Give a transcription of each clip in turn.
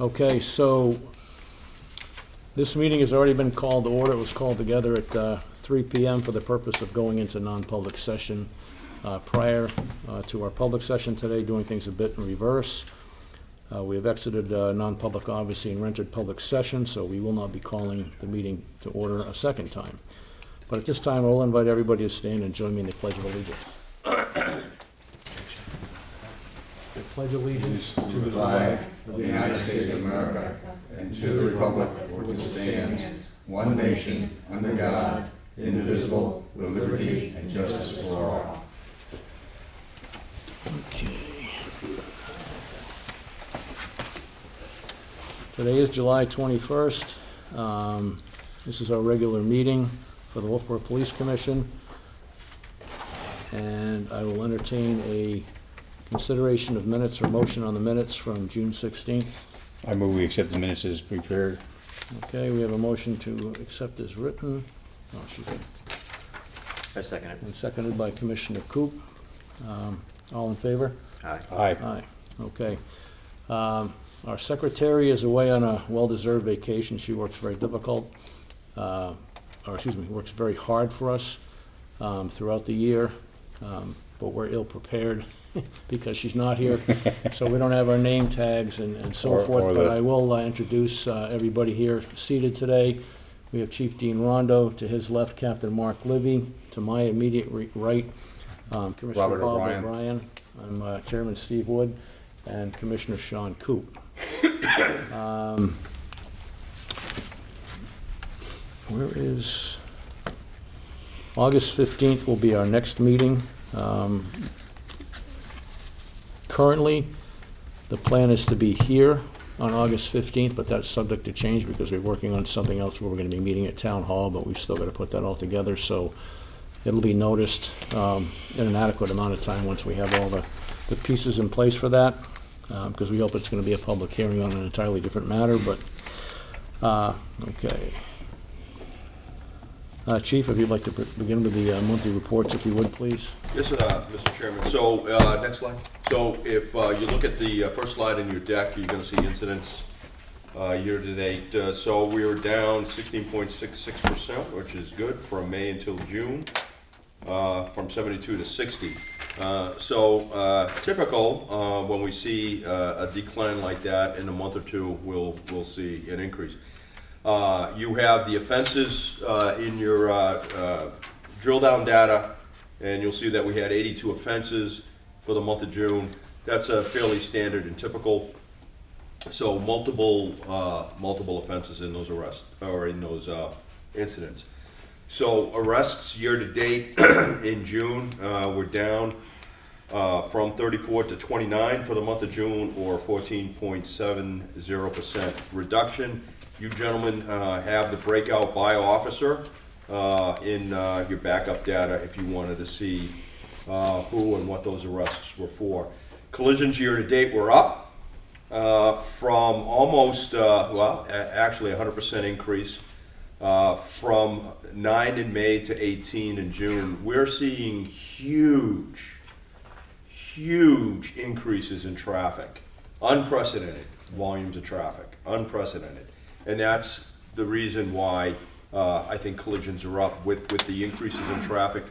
Okay, so this meeting has already been called to order. It was called together at 3 p.m. for the purpose of going into non-public session prior to our public session today, doing things a bit in reverse. We have exited non-public, obviously, and entered public session, so we will not be calling the meeting to order a second time. But at this time, I will invite everybody to stand and join me in the Pledge of Allegiance. I pledge allegiance to the flag of the United States of America and to the republic for which it stands, one nation, under God, indivisible, with liberty and justice for all. Okay. Today is July 21st. This is our regular meeting for the Wolfeboro Police Commission. And I will entertain a consideration of minutes or motion on the minutes from June 16th. I move we accept the minutes as prepared. Okay, we have a motion to accept as written. Oh, she's I second it. and seconded by Commissioner Coop. All in favor? Aye. Aye. Aye. Okay. Our secretary is away on a well-deserved vacation. She works very works very hard for us throughout the year, but we're ill-prepared because she's not here, so we don't have our name tags and so forth, but I will introduce everybody here seated today. We have Chief Dean Rondo, to his left, Captain Mark Libby, to my immediate right, Commissioner Robert Bob O'Brien. I'm Chairman Steve Wood, and Commissioner Sean Coop. Where is, August 15th will be our next meeting. Currently, the plan is to be here on August 15th, but that's subject to change because we're working on something else where we're going to be meeting at Town Hall, but we've still got to put that all together, so it'll be noticed in an adequate amount of time once we have all the pieces in place for that, because we hope it's going to be a public hearing on an entirely different matter, but, okay. Chief, if you'd like to begin with the monthly reports, if you would, please. Yes, Mr. Chairman. So, next slide. So, if you look at the first slide in your deck, you're going to see incidents year to date. So, we were down 16.66%, which is good from May until June, from 72 to 60. Typical when we see a decline like that in a month or two, we'll see an increase. You have the offenses in your drill down data, and you'll see that we had 82 offenses for the month of June. That's a fairly standard and typical. So multiple offenses in those arrests or in those incidents. So arrests year to date in June were down from 34 to 29 for the month of June, or 14.70% reduction. You gentlemen have the breakout by officer in your backup data if you wanted to see who and what those arrests were for. Collisions year to date were up from almost, actually 100% increase from 9 in May to 18 in June. We're seeing huge increases in traffic, unprecedented volumes of traffic, unprecedented. And that's the reason why I think collisions are up. With the increases in traffic,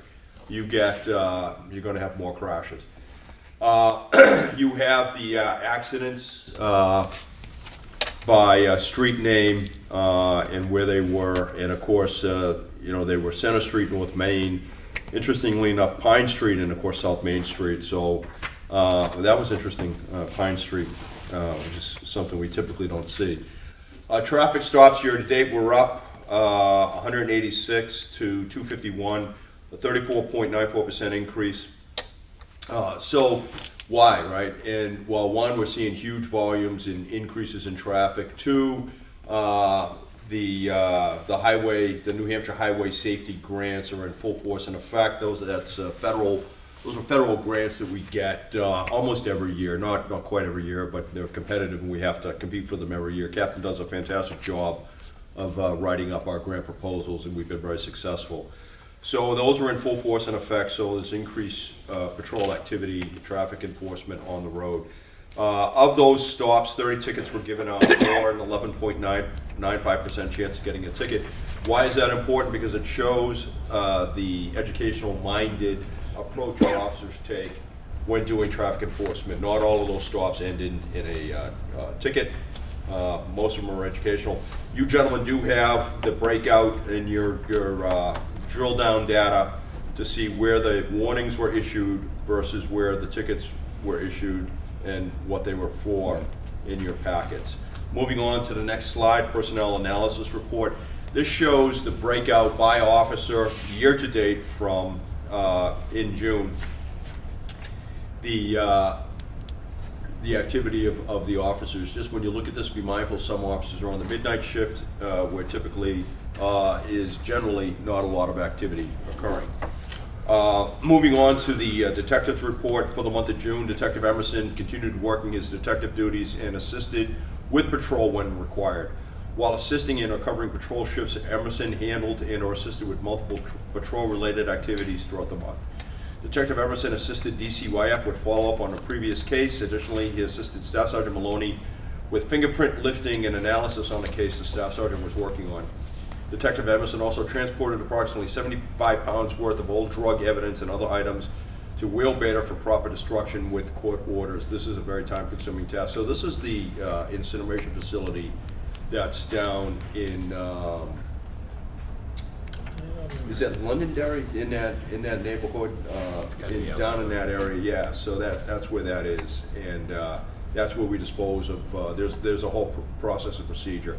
you're going to have more crashes. You have the accidents by street name and where they were, and of course, they were Center Street, North Main. Interestingly enough, Pine Street, and of course South Main Street. So that was interesting. Pine Street, which is something we typically don't see. Traffic stops year to date were up 186 to 251, a 34.94% increase. So why, right? And well, one, we're seeing huge volumes and increases in traffic. Two, the New Hampshire Highway Safety Grants are in full force and effect. Those are federal grants that we get almost every year, not quite every year, but they're competitive and we have to compete for them every year. Captain does a fantastic job of writing up our grant proposals, and we've been very successful. So those are in full force and effect, so there's increased patrol activity, traffic enforcement on the road. Of those stops, 30 tickets were given out, or an 11.95% chance of getting a ticket. Why is that important? Because it shows the educational-minded approach our officers take when doing traffic enforcement. Not all of those stops end in a ticket. Most of them are educational. You gentlemen do have the breakout in your drill down data to see where the warnings were issued versus where the tickets were issued and what they were for in your packets. Moving on to the next slide, personnel analysis report. This shows the breakout by officer year to date from in June. The activity of the officers. Just when you look at this, be mindful some officers are on the midnight shift, where typically is generally not a lot of activity occurring. Moving on to the detective's report for the month of June, Detective Emerson continued working his detective duties and assisted with patrol when required. While assisting in or covering patrol shifts, Emerson handled and or assisted with multiple patrol-related activities throughout the month. Detective Emerson assisted DCYF with follow-up on a previous case. Additionally, he assisted Staff Sergeant Maloney with fingerprint lifting and analysis on the case the Staff Sergeant was working on. Detective Emerson also transported approximately 75 pounds worth of old drug evidence and other items to Wheelbarrow for proper destruction with court orders. This is a very time-consuming task. So this is the incineration facility that's down in, is that Londonderry, in that neighborhood? Down in that area, yeah. So that's where that is. And that's where we dispose of, there's a whole process and procedure.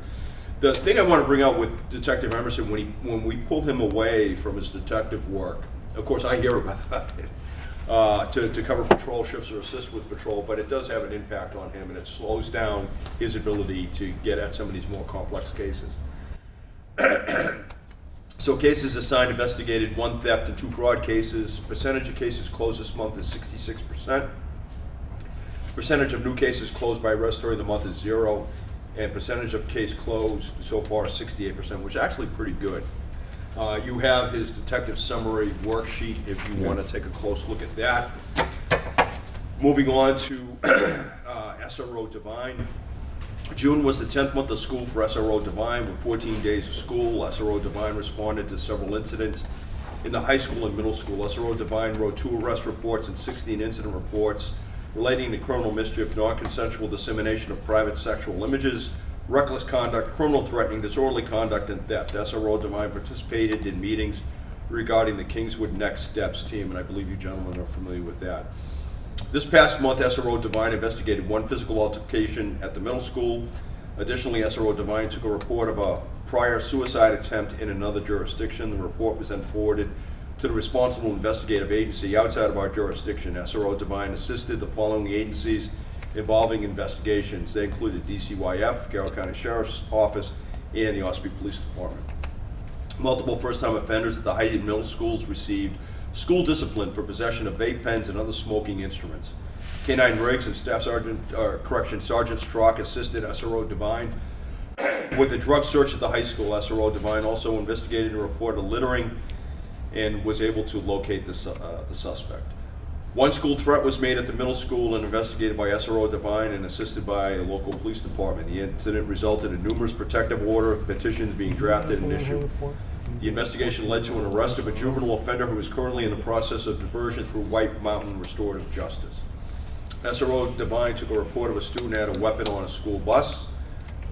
The thing I want to bring out with Detective Emerson, when we pull him away from his detective work, of course I hear about it, to cover patrol shifts or assist with patrol, but it does have an impact on him, and it slows down his ability to get at some of these more complex cases. So cases assigned, investigated, 1 theft and 2 fraud cases. Percentage of cases closed this month is 66%. Percentage of new cases closed by arrest during the month is 0. And percentage of case closed so far is 68%, which is actually pretty good. You have his detective summary worksheet if you want to take a close look at that. Moving on to SRO Divine. June was the 10th month of school for SRO Divine with 14 days of school. SRO Divine responded to several incidents in the high school and middle school. SRO Divine wrote 2 arrest reports and 16 incident reports relating to criminal mischief, non-consensual dissemination of private sexual images, reckless conduct, criminal threatening, disorderly conduct, and theft. SRO Divine participated in meetings regarding the Kingswood Next Steps team, and I believe you gentlemen are familiar with that. This past month, SRO Divine investigated 1 physical altercation at the middle school. Additionally, SRO Divine took a report of a prior suicide attempt in another jurisdiction. The report was then forwarded to the responsible investigative agency outside of our jurisdiction. SRO Divine assisted the following agencies involving investigations. They included DCYF, Carroll County Sheriff's Office, and the Ospey Police Department. Multiple first-time offenders at the high and middle schools received school discipline for possession of vape pens and other smoking instruments. K-9 Riggs and Sergeant Strzok assisted SRO Divine with the drug search at the high school. SRO Divine also investigated a report of littering and was able to locate the suspect. 1 school threat was made at the middle school and investigated by SRO Divine and assisted by a local police department. The incident resulted in numerous protective order petitions being drafted and issued. The investigation led to an arrest of a juvenile offender who is currently in the process of diversion through White Mountain Restorative Justice. SRO Divine took a report of a student had a weapon on a school bus.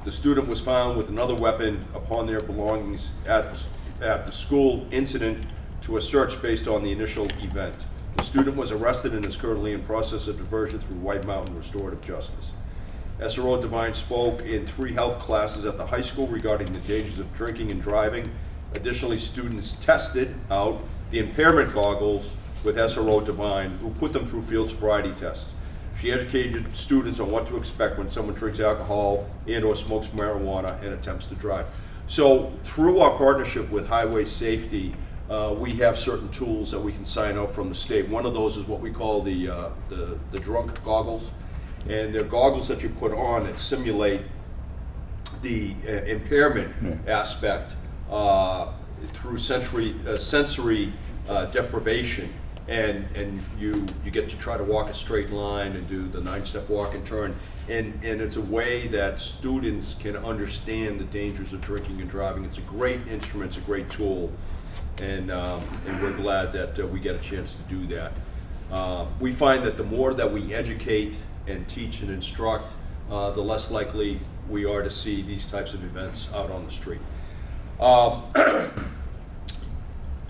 The student was found with another weapon upon their belongings at the school. Incident to a search based on the initial event. The student was arrested and is currently in process of diversion through White Mountain Restorative Justice. SRO Divine spoke in 3 health classes at the high school regarding the dangers of drinking and driving. Additionally, students tested out the impairment goggles with SRO Divine, who put them through field sobriety tests. She educated students on what to expect when someone drinks alcohol and or smokes marijuana and attempts to drive. So through our partnership with Highway Safety, we have certain tools that we can sign out from the state. One of those is what we call the drunk goggles. And they're goggles that you put on that simulate the impairment aspect through sensory deprivation and you get to try to walk a straight line and do the 9-step walk and turn. And it's a way that students can understand the dangers of drinking and driving. It's a great instrument, it's a great tool, and we're glad that we get a chance to do that. We find that the more that we educate and teach and instruct, the less likely we are to see these types of events out on the street.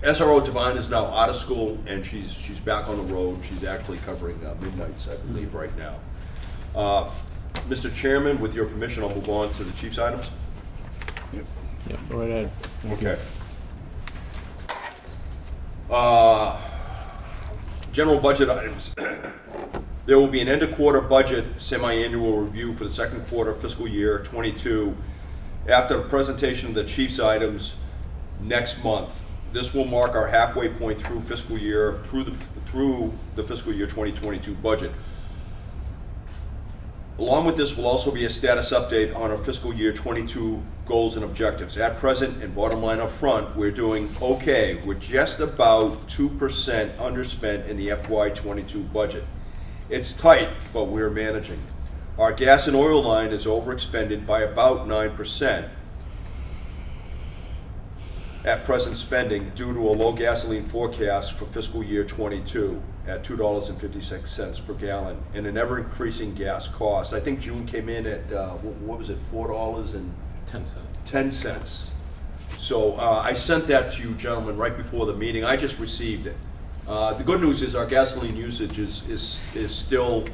SRO Devine is now out of school, and she's back on the road. She's actually covering midnights, I believe, right now. Mr. Chairman, with your permission, I'll move on to the chief's items. Yeah, go right ahead. Okay. General budget items. There will be an end-of-quarter budget semi-annual review for the second quarter fiscal year 22 after the presentation of the chief's items next month. This will mark our halfway point through the fiscal year 2022 budget. Along with this will also be a status update on our fiscal year 22 goals and objectives. At present, and bottom line up front, we're doing okay. We're just about 2% underspent in the FY22 budget. It's tight, but we're managing. Our gas and oil line is overexpended by about 9% at present spending due to a low gasoline forecast for fiscal year 22 at $2.56 per gallon and an ever-increasing gas cost. I think June came in at, what was it, $4.10. So I sent that to you gentlemen right before the meeting. I just received it. The good news is our gasoline usage is still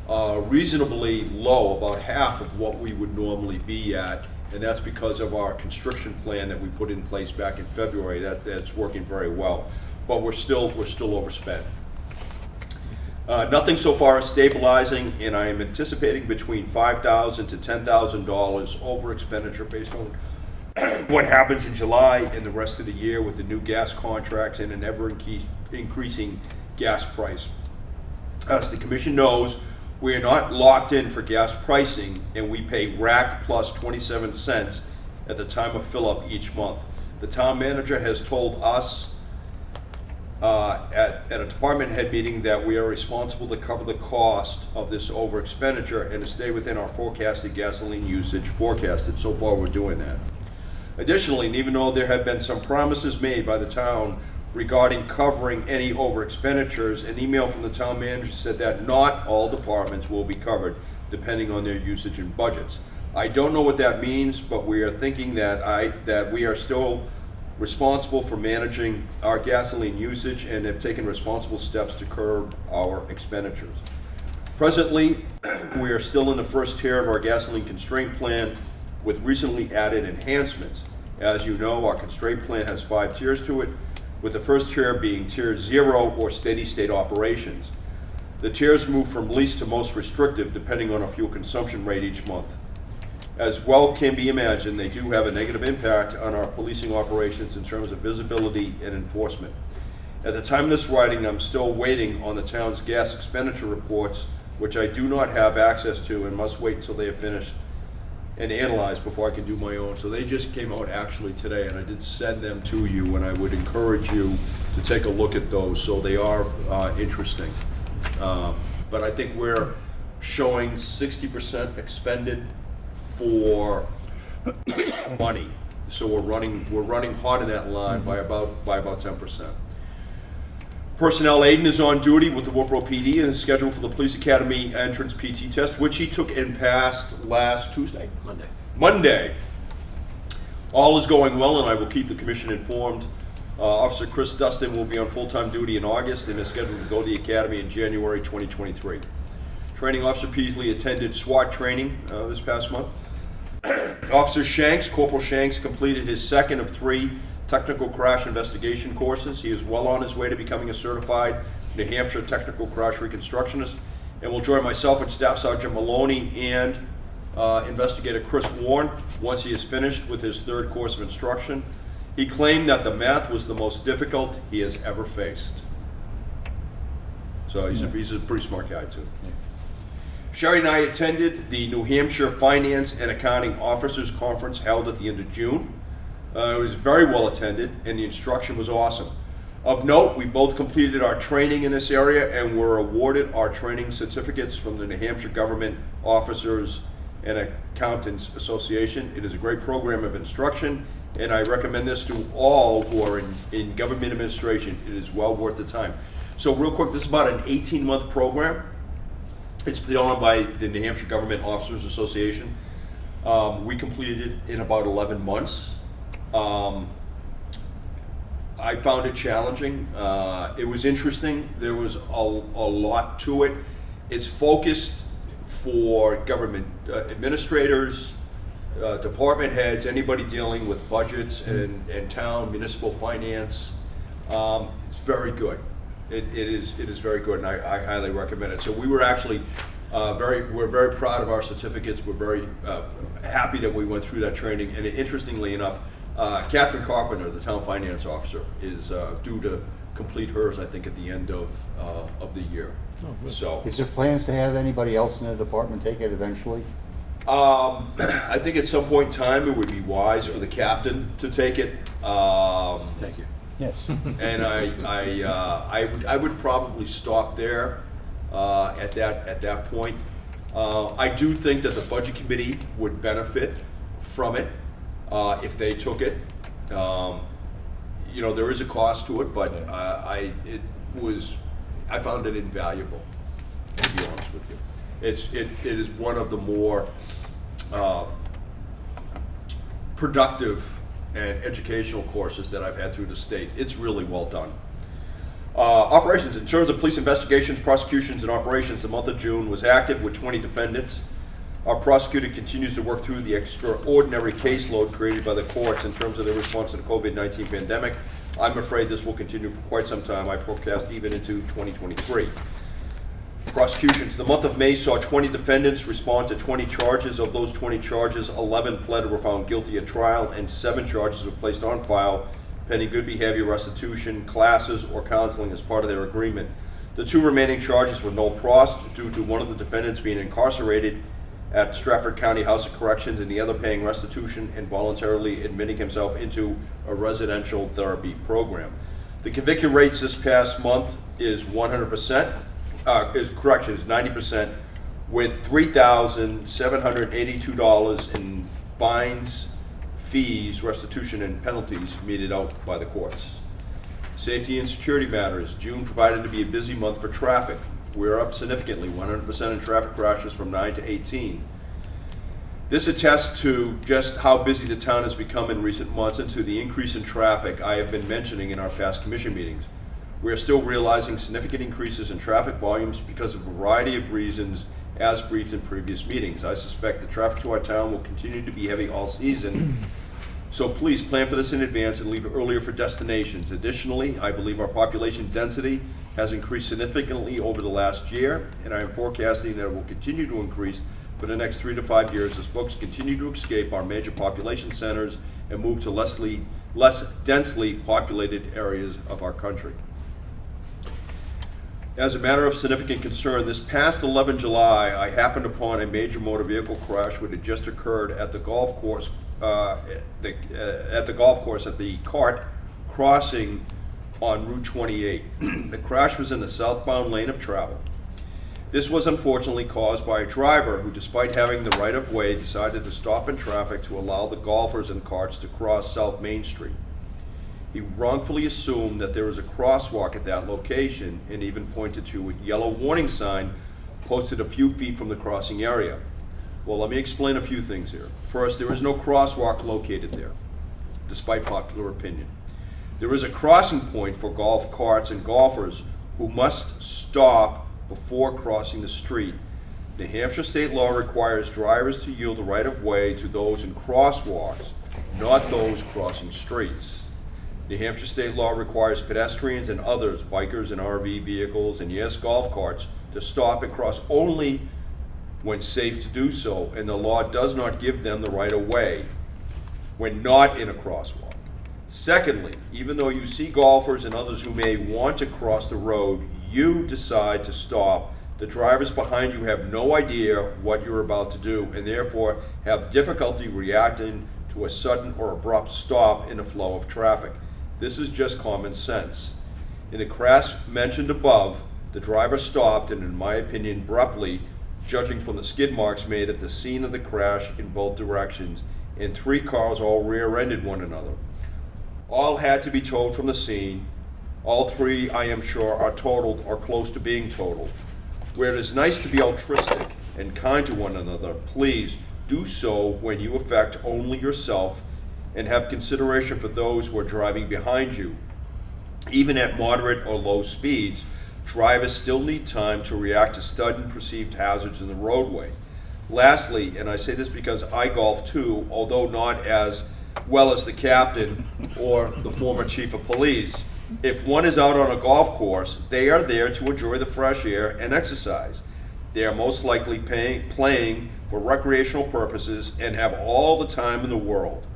reasonably low, about half of what we would normally be at, and that's because of our constriction plan that we put in place back in February. That's working very well, but we're still overspent. Nothing so far is stabilizing, and I am anticipating between $5,000 to $10,000 over expenditure based on what happens in July and the rest of the year with the new gas contracts and an ever-increasing gas price. As the commission knows, we are not locked in for gas pricing, and we pay rack plus 27 cents at the time of fill-up each month. The town manager has told us at a department head meeting that we are responsible to cover the cost of this over expenditure and to stay within our forecasted gasoline usage forecasted. So far, we're doing that. Additionally, and even though there have been some promises made by the town regarding covering any over expenditures, an email from the town manager said that not all departments will be covered depending on their usage and budgets. I don't know what that means, but we are thinking that we are still responsible for managing our gasoline usage and have taken responsible steps to curb our expenditures. Presently, we are still in the first tier of our gasoline constraint plan with recently added enhancements. As you know, our constraint plan has 5 tiers to it, with the first tier being tier 0 or steady state operations. The tiers move from least to most restrictive depending on our fuel consumption rate each month. As well can be imagined, they do have a negative impact on our policing operations in terms of visibility and enforcement. At the time of this writing, I'm still waiting on the town's gas expenditure reports, which I do not have access to and must wait until they are finished and analyzed before I can do my own. So they just came out actually today, and I did send them to you, and I would encourage you to take a look at those. So they are interesting. But I think we're showing 60% expended for money. So we're running hot in that line by about 10%. Personnel Aiden is on duty with the Wolfeboro PD and is scheduled for the Police Academy entrance PT test, which he took and passed last Tuesday? Monday. All is going well, and I will keep the commission informed. Officer Chris Dustin will be on full-time duty in August and is scheduled to go to the Academy in January 2023. Training Officer Peasley attended SWAT training this past month. Officer Shanks, Corporal Shanks, completed his second of 3 technical crash investigation courses. He is well on his way to becoming a certified New Hampshire technical crash reconstructionist and will join myself and Staff Sergeant Maloney and Investigator Chris Warren once he is finished with his 3rd course of instruction. He claimed that the math was the most difficult he has ever faced. So he's a pretty smart guy too. Yeah. Sherry and I attended the New Hampshire Finance and Accounting Officers Conference held at the end of June. It was very well attended, and the instruction was awesome. Of note, we both completed our training in this area and were awarded our training certificates from the New Hampshire Government Officers and Accountants Association. It is a great program of instruction, and I recommend this to all who are in government administration. It is well worth the time. So real quick, this is about an 18-month program. It's put on by the New Hampshire Government Officers Association. We completed it in about 11 months. I found it challenging. It was interesting. There was a lot to it. It's focused for government administrators, department heads, anybody dealing with budgets and town municipal finance. It's very good. It is very good, and I highly recommend it. So we were actually we're very proud of our certificates. We're very happy that we went through that training. And interestingly enough, Catherine Carpenter, the town finance officer, is due to complete hers, I think, at the end of the year. Oh, good. So Is there plans to have anybody else in the department take it eventually? I think at some point in time it would be wise for the captain to take it. Thank you. Yes. And I would probably stop there at that point. I do think that the budget committee would benefit from it if they took it. You know, there is a cost to it, but I found it invaluable, to be honest with you. It is one of the more productive and educational courses that I've had through the state. It's really well done. Operations, in terms of police investigations, prosecutions, and operations, the month of June was active with 20 defendants. Our prosecutor continues to work through the extraordinary caseload created by the courts in terms of their response to the COVID-19 pandemic. I'm afraid this will continue for quite some time. I forecast even into 2023. Prosecutions. The month of May saw 20 defendants respond to 20 charges. Of those 20 charges, 11 pled or were found guilty at trial, and 7 charges were placed on file pending good behavior restitution, classes, or counseling as part of their agreement. The 2 remaining charges were no prost due to one of the defendants being incarcerated at Stratford County House of Corrections and the other paying restitution and voluntarily admitting himself into a residential therapy program. The conviction rates this past month is 100%, is 90%, with $3,782 in fines, fees, restitution, and penalties meted out by the courts. Safety and security matters. June provided to be a busy month for traffic. We're up significantly, 100% in traffic crashes from 9 to 18. This attests to just how busy the town has become in recent months and to the increase in traffic I have been mentioning in our past commission meetings. We are still realizing significant increases in traffic volumes because of a variety of reasons as briefed in previous meetings. I suspect the traffic to our town will continue to be heavy all season, so please plan for this in advance and leave earlier for destinations. Additionally, I believe our population density has increased significantly over the last year, and I am forecasting that it will continue to increase for the next 3 to 5 years as folks continue to escape our major population centers and move to less densely populated areas of our country. As a matter of significant concern, this past 11 July, I happened upon a major motor vehicle crash which had just occurred at the golf course, at the cart crossing on Route 28. The crash was in the southbound lane of travel. This was unfortunately caused by a driver who, despite having the right of way, decided to stop in traffic to allow the golfers and carts to cross South Main Street. He wrongfully assumed that there was a crosswalk at that location and even pointed to a yellow warning sign posted a few feet from the crossing area. Well, let me explain a few things here. First, there is no crosswalk located there, despite popular opinion. There is a crossing point for golf carts and golfers who must stop before crossing the street. New Hampshire state law requires drivers to yield the right of way to those in crosswalks, not those crossing streets. New Hampshire state law requires pedestrians and others, bikers and RV vehicles, and yes, golf carts, to stop and cross only when safe to do so, and the law does not give them the right of way when not in a crosswalk. Secondly, even though you see golfers and others who may want to cross the road, you decide to stop. The drivers behind you have no idea what you're about to do and therefore have difficulty reacting to a sudden or abrupt stop in the flow of traffic. This is just common sense. In the crash mentioned above, the driver stopped and, in my opinion, abruptly, judging from the skid marks made at the scene of the crash in both directions, and 3 cars all rear-ended one another. All had to be towed from the scene. All 3, I am sure, are totaled or close to being totaled. Where it is nice to be altruistic and kind to one another, please do so when you affect only yourself and have consideration for those who are driving behind you. Even at moderate or low speeds, drivers still need time to react to sudden perceived hazards in the roadway. Lastly, and I say this because I golf too, although not as well as the captain or the former chief of police, if one is out on a golf course, they are there to enjoy the fresh air and exercise. They are most likely playing for recreational purposes and have all the time in the world.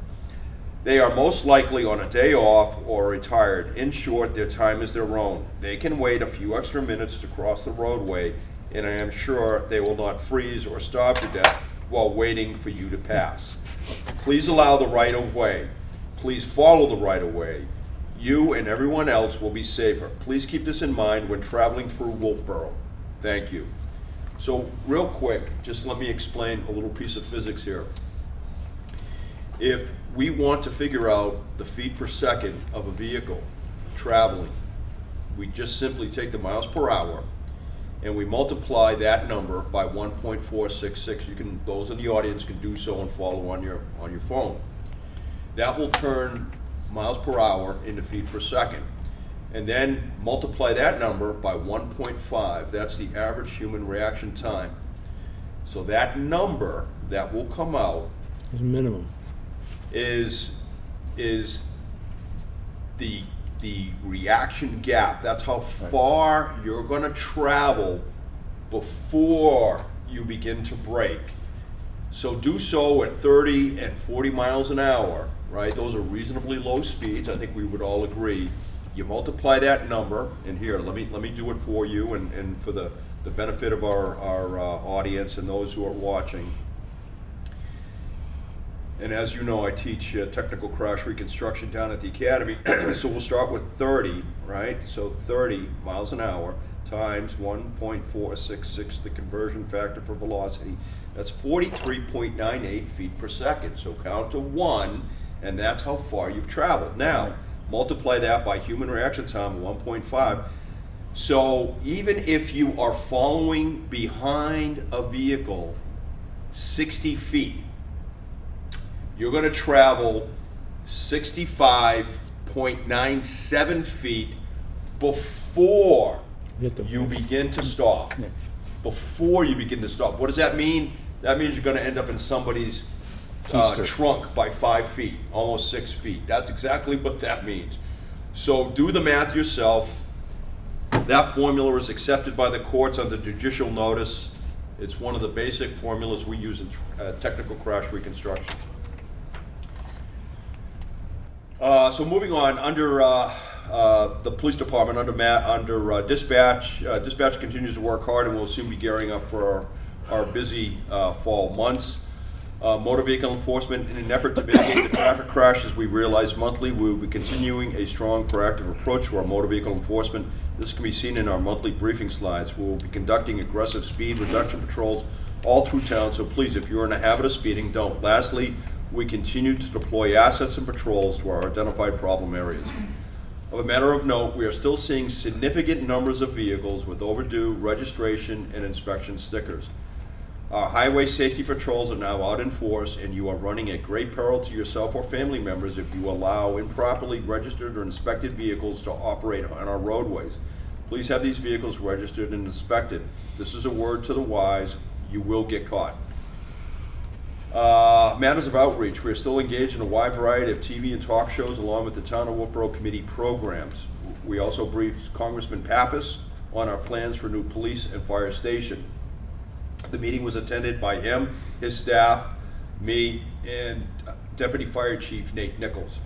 They are most likely on a day off or retired. In short, their time is their own. They can wait a few extra minutes to cross the roadway, and I am sure they will not freeze or starve to death while waiting for you to pass. Please allow the right of way. Please follow the right of way. You and everyone else will be safer. Please keep this in mind when traveling through Wolfeboro. Thank you. So real quick, just let me explain a little piece of physics here. If we want to figure out the feet per second of a vehicle traveling, we just simply take the miles per hour and we multiply that number by 1.466. You can, those in the audience can do so and follow on your phone. That will turn miles per hour into feet per second. And then multiply that number by 1.5. That's the average human reaction time. So that number that will come out As a minimum. is the reaction gap. That's how far you're going to travel before you begin to brake. So do so at 30 and 40 miles an hour, right? Those are reasonably low speeds. I think we would all agree. You multiply that number, and here, let me do it for you and for the benefit of our audience and those who are watching. And as you know, I teach technical crash reconstruction down at the Academy. So we'll start with 30, right? So 30 miles an hour times 1.466, the conversion factor for velocity. That's 43.98 feet per second. So count to 1, and that's how far you've traveled. Now, multiply that by human reaction time, 1.5. So even if you are following behind a vehicle 60 feet, you're going to travel 65.97 feet before you begin to stop. Before you begin to stop. What does that mean? That means you're going to end up in somebody's trunk by 5 feet, almost 6 feet. That's exactly what that means. So do the math yourself. That formula is accepted by the courts under judicial notice. It's one of the basic formulas we use in technical crash reconstruction. So moving on, under the police department, under dispatch, dispatch continues to work hard and will soon be gearing up for our busy fall months. Motor vehicle enforcement, in an effort to mitigate the traffic crashes we realize monthly, we will be continuing a strong proactive approach to our motor vehicle enforcement. This can be seen in our monthly briefing slides. We will be conducting aggressive speed reduction patrols all through town, so please, if you're in a habit of speeding, don't. Lastly, we continue to deploy assets and patrols to our identified problem areas. Of a matter of note, we are still seeing significant numbers of vehicles with overdue registration and inspection stickers. Our highway safety patrols are now out in force, and you are running at great peril to yourself or family members if you allow improperly registered or inspected vehicles to operate on our roadways. Please have these vehicles registered and inspected. This is a word to the wise. You will get caught. Matters of outreach. We are still engaged in a wide variety of TV and talk shows along with the Town of Wolfeboro Committee programs. We also briefed Congressman Pappas on our plans for new police and fire station. The meeting was attended by him, his staff, me, and Deputy Fire Chief Nate Nichols.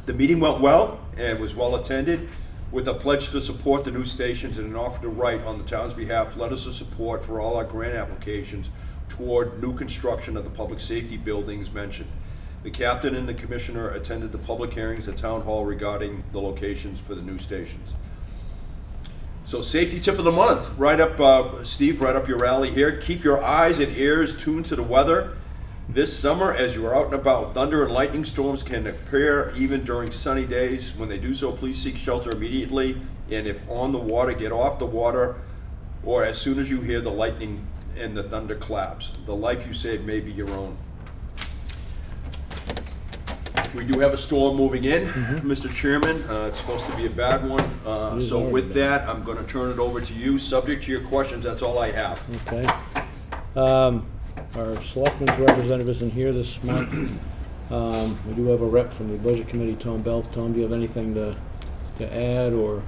The meeting went well and was well attended, with a pledge to support the new stations and an offer to write on the town's behalf letters of support for all our grant applications toward new construction of the public safety buildings mentioned. The captain and the commissioner attended the public hearings at Town Hall regarding the locations for the new stations. So safety tip of the month, right up, Steve, right up your alley here. Keep your eyes and ears tuned to the weather. This summer, as you are out and about, thunder and lightning storms can appear even during sunny days. When they do so, please seek shelter immediately. And if on the water, get off the water, or as soon as you hear the lightning and the thunder claps. The life you save may be your own. We do have a storm moving in, Mr. Chairman. It's supposed to be a bad one. is So already with bad. that, I'm gonna turn it over to you. Subject to your questions, that's all I have. Okay. Our selectmen's representative isn't here this month. We do have a rep from the Budget Committee, Tom Bell. Tom, do you have anything to add, or?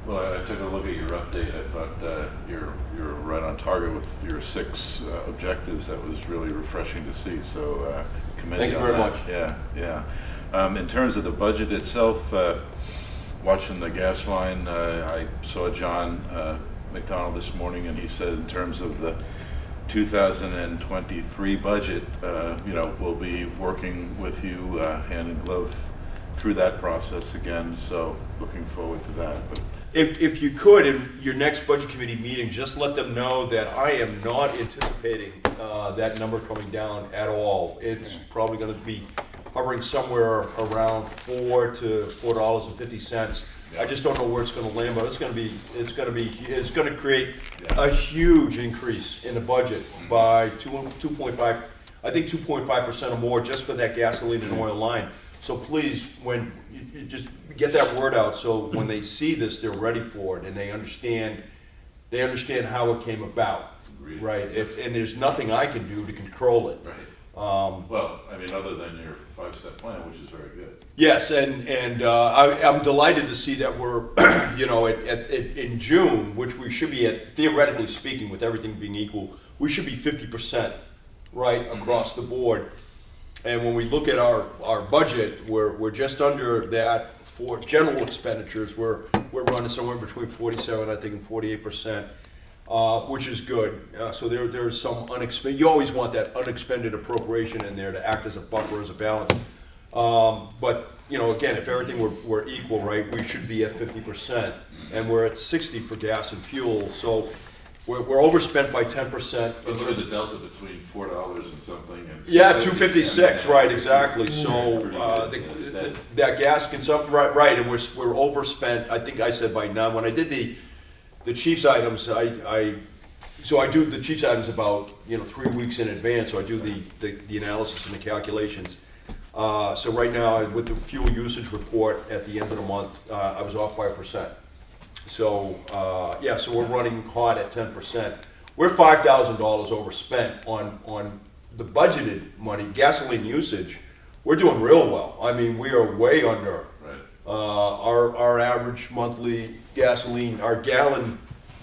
Well, I took a look at your update. I thought you're right on target with your 6 objectives. That was really refreshing to see. So commend Thank you on very that. much. Yeah. In terms of the budget itself, watching the gas line, I saw John McDonald this morning, and he said in terms of the 2023 budget, we'll be working with you hand in glove through that process again. So looking forward to that. But If you could, in your next budget committee meeting, just let them know that I am not anticipating that number coming down at all. It's probably gonna be hovering somewhere around $4 to $4.50. I just don't know where it's gonna land, but it's gonna create a huge increase in the budget by 2.5, I think 2.5% or more just for that gasoline and oil line. So please, when you just get that word out, so when they see this, they're ready for it and they understand how it came about, Agreed. right? And there's nothing I can do to control it. right. Um, Well, I mean, other than your 5-step plan, which is very good. Yes, and I'm delighted to see that we're, in June, which we should be at, theoretically speaking, with everything being equal, we should be 50%, right, across the board. And when we look at our budget, we're just under that for general expenditures. We're running somewhere between 47, I think, and 48%, which is good. So there's some unexpended. You always want that unexpended appropriation in there to act as a buffer, as a balance. But again, if everything were equal, right, we should be at 50%, and we're at 60 for gas and fuel. So we're overspent by 10%. But look at the delta between $4 and something and. Yeah, 256, right, exactly. So, Pretty good. that gas consumption, right, and we're overspent, I think I said by now, when I did the chief's items, I do the chief's items about, 3 weeks in advance, so I do the analysis and the calculations. So right now, with the fuel usage report at the end of the month, I was off by 1%. So, so we're running hot at 10%. We're $5,000 overspent on the budgeted money, gasoline usage. We're doing real well. I mean, we are way under. Right. Our average monthly gasoline, our gallon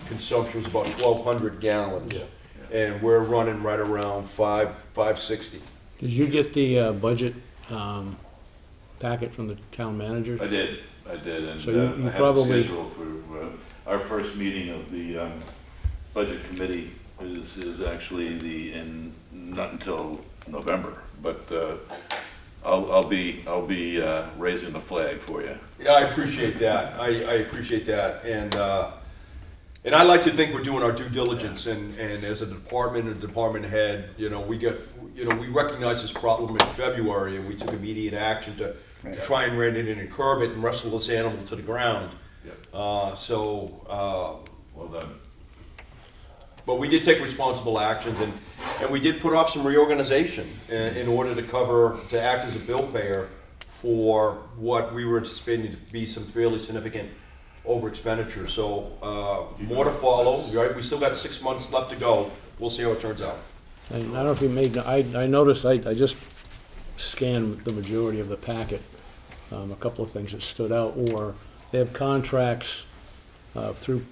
consumption was about 1,200 gallons. Yeah. And we're running right around 560. Did you get the budget packet from the town manager? I did, and So you I have probably- a schedule for our first meeting of the budget committee is actually not until November, but I'll be raising the flag for you. Yeah, I appreciate that. I appreciate that. And I like to think we're doing our due diligence, and as a department head, we recognized this problem in February, and we took immediate action to try and rein it in and curb it and wrestle this animal to the ground. Yep. Well done. But we did take responsible actions, and we did put off some reorganization in order to act as a bill payer for what we were anticipating to be some fairly significant over expenditure. So more to follow, right? We still got 6 months left to go. We'll see how it turns out. And I don't know if you made, I noticed, I just scanned the majority of the packet. A couple of things that stood out, or they have contracts through,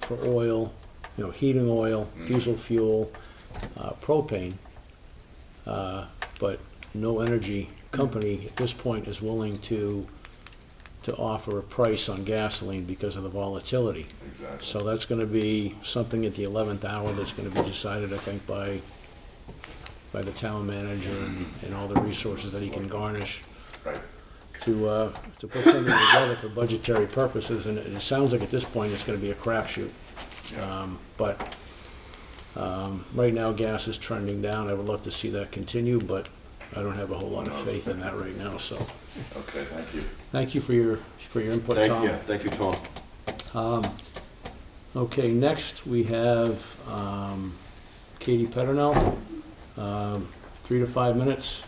for oil, heating oil, diesel fuel, propane, but no energy company at this point is willing to offer a price on gasoline because of the volatility. Exactly. So that's gonna be something at the 11th hour that's gonna be decided, I think, by by the town manager and all the resources that he can garnish Right. to put something together for budgetary purposes, and it sounds like at this point it's gonna be a crapshoot. But right now, gas is trending down. I would love to see that continue, but I don't have a whole lot of faith in that right now, so. Okay, thank you. Thank you for your input, Tom. Thank you, Tom. Okay, next we have Katie Peternell, 3 to 5 minutes.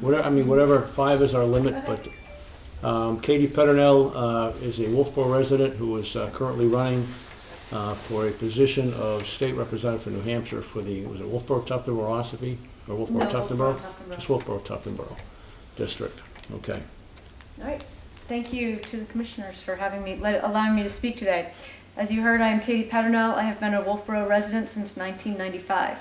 Whatever, 5 is our limit, but Katie Peternell is a Wolfeboro resident who is currently running for a position of state representative for New Hampshire for the, was it Wolfeboro Tuftonboro Ossipee? Or Wolfeboro Tuftonboro? Just Wolfeboro Tuftonboro District, okay. All right. Thank you to the commissioners for allowing me to speak today. As you heard, I am Katie Peternell. I have been a Wolfeboro resident since 1995.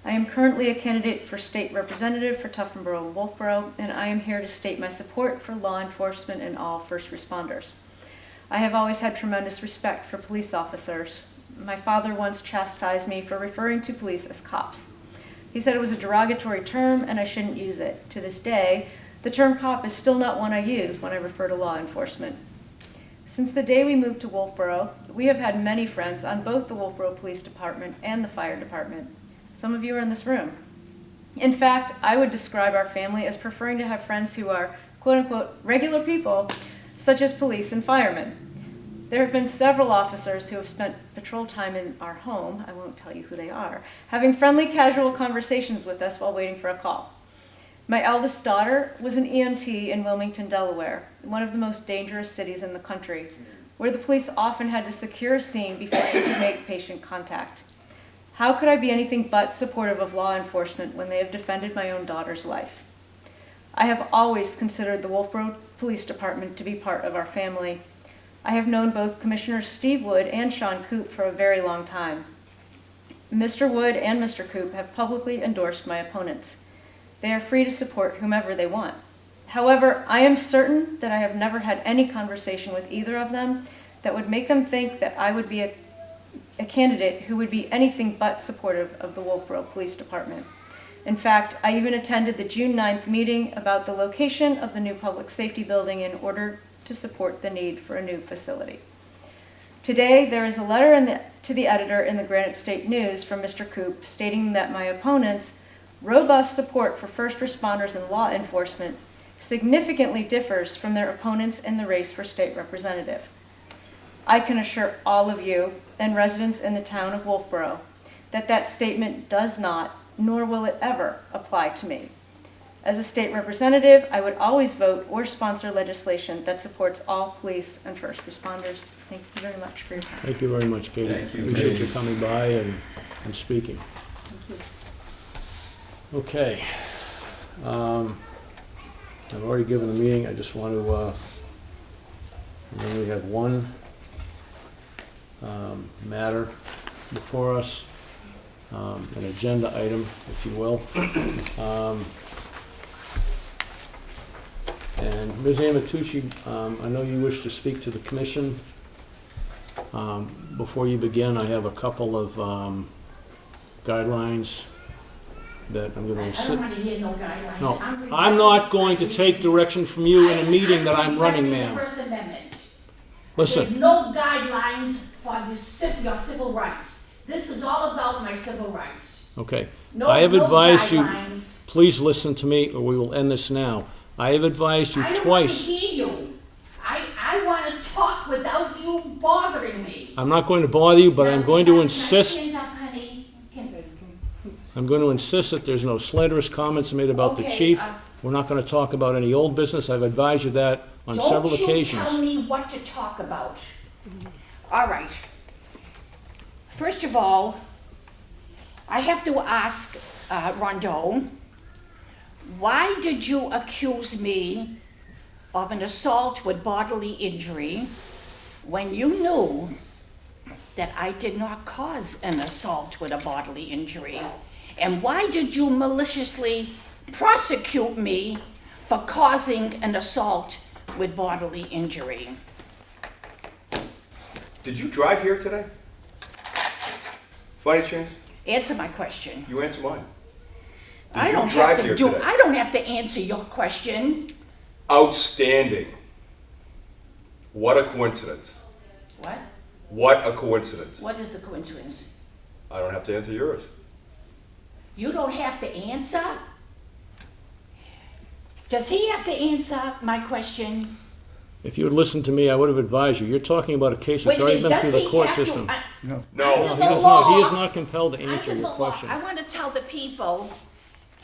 I am currently a candidate for state representative for Tuftonboro and Wolfeboro, and I am here to state my support for law enforcement and all first responders. I have always had tremendous respect for police officers. My father once chastised me for referring to police as cops. He said it was a derogatory term and I shouldn't use it. To this day, the term cop is still not one I use when I refer to law enforcement. Since the day we moved to Wolfeboro, we have had many friends on both the Wolfeboro Police Department and the Fire Department. Some of you are in this room. In fact, I would describe our family as preferring to have friends who are, quote-unquote, regular people, such as police and firemen. There have been several officers who have spent patrol time in our home, I won't tell you who they are, having friendly, casual conversations with us while waiting for a call. My eldest daughter was an EMT in Wilmington, Delaware, one of the most dangerous cities in the country, where the police often had to secure a scene before they could make patient contact. How could I be anything but supportive of law enforcement when they have defended my own daughter's life? I have always considered the Wolfeboro Police Department to be part of our family. I have known both Commissioners Steve Wood and Sean Coop for a very long time. Mr. Wood and Mr. Coop have publicly endorsed my opponents. They are free to support whomever they want. However, I am certain that I have never had any conversation with either of them that would make them think that I would be a candidate who would be anything but supportive of the Wolfeboro Police Department. In fact, I even attended the June 9th meeting about the location of the new public safety building in order to support the need for a new facility. Today, there is a letter to the editor in the Granite State News from Mr. Coop stating that my opponents' robust support for first responders and law enforcement significantly differs from their opponents in the race for state representative. I can assure all of you and residents in the town of Wolfeboro that that statement does not, nor will it ever, apply to me. As a state representative, I would always vote or sponsor legislation that supports all police and first responders. Thank you very much for your time. Thank you very much, Katie. Thank you, Appreciate Katie. you coming by and speaking. Thank you. Okay. I've already given the meeting. I just want to, and then we have one matter before us, an agenda item, if you will. And Ms. Amatucci, I know you wish to speak to the commission. Before you begin, I have a couple of guidelines that I'm going to I don't want to hear no guidelines. No, I'm not going to take direction from you in a meeting that I'm running, the ma'am. First Amendment. Listen, There's no guidelines for your civil rights. This is all about my civil rights. okay. No, I have no advised you, guidelines. please listen to me or we will end this now. I have advised you I don't twice. want to hear you. I want to talk without you bothering me. I'm not going to bother you, but I'm going to insist, Stand up, honey. I'm going to insist that there's no slanderous comments made about the Okay, chief. We're not going to talk about any old business. I've advised you that on several occasions. Don't you tell me what to talk about. All right. First of all, I have to ask Rondeau, why did you accuse me of an assault with bodily injury when you knew that I did not cause an assault with a bodily injury? And why did you maliciously prosecute me for causing an assault with bodily injury? Did you drive here today? By any chance? Answer my question. You answer mine. Did I you don't drive have here to do, today? I don't have to answer your question. Outstanding. What a coincidence. What? What a coincidence. What is the coincidence? I don't have to answer yours. You don't have to answer? Does he have to answer my question? If you had listened to me, I would have advised you. You're talking about a case that's Wait a already minute, been through does the he court have to? system. No. No, Under he the is not, he is law- not compelled to answer Under your the law, question. I want to tell the people,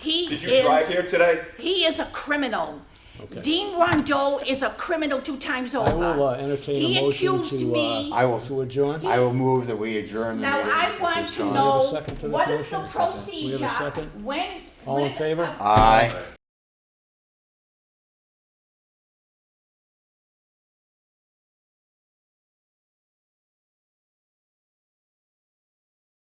he Did you drive is, here today? he is a criminal. Okay. Dean Rondeau is a criminal 2 times over. I will entertain He a motion accused me. to adjourn. I will move that we adjourn the Now, meeting I at want this to time. We have a know, second to this what is the motion? procedure? We have a second? When? All in when- favor? Aye.